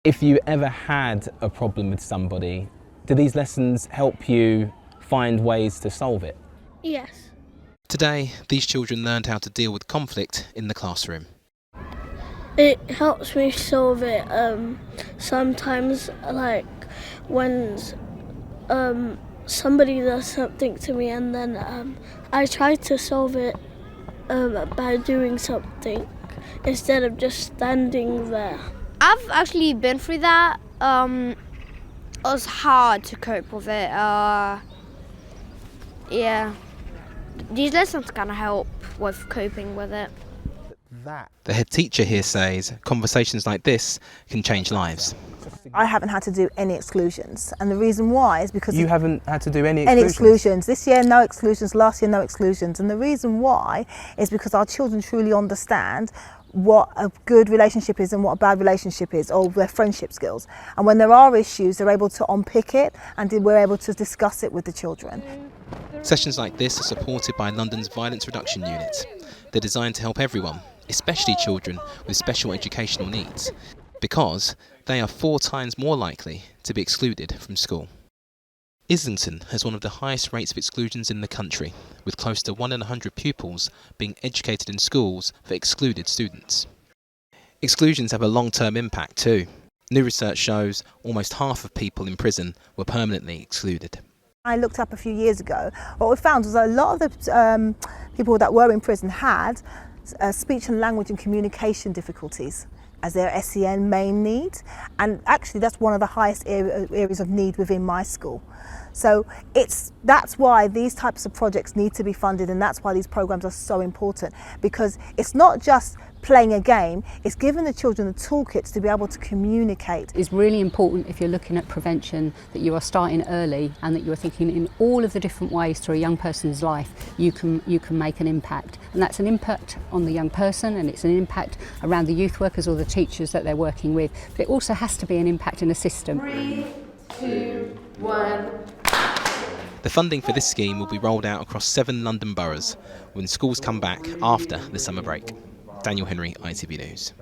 If you ever had a problem with somebody, do these lessons help you find ways to solve it? Yes. Today, these children learned how to deal with conflict in the classroom. It helps me solve it sometimes, like when somebody does something to me and then I try to solve it by doing something instead of just standing there. I've actually been through that. It was hard to cope with it. Yeah, these lessons kind of help with coping with it. The head teacher here says conversations like this can change lives. I haven't had to do any exclusions, and the reason why is because You haven't had to do any exclusions? exclusions. This year no exclusions, last year no exclusions, and the reason why is because our children truly understand what a good relationship is and what a bad relationship is, or their friendship skills. And when there are issues, they're able to unpick it and we're able to discuss it with the children. Sessions like this are supported by London's Violence Reduction Unit. They're designed to help everyone, especially children with special educational needs, because they are 4 times more likely to be excluded from school. Islington has one of the highest rates of exclusions in the country, with close to 1 in 100 pupils being educated in schools for excluded students. Exclusions have a long-term impact too. New research shows almost half of people in prison were permanently excluded. I looked up a few years ago, what we found was a lot of the people that were in prison had speech and language and communication difficulties as their SEN main need, and actually that's one of the highest areas of need within my school. So that's why these types of projects need to be funded, and that's why these programs are so important, because it's not just playing a game, it's giving the children the toolkits to be able to communicate. It's really important, if you're looking at prevention, that you are starting early and that you're thinking in all of the different ways through a young person's life you can make an impact. And that's an impact on the young person, and it's an impact around the youth workers or the teachers that they're working with. But it also has to be an impact in a system. 3, 2, 1. The funding for this scheme will be rolled out across 7 London boroughs when schools come back after the summer break. Daniel Henry, ITV News.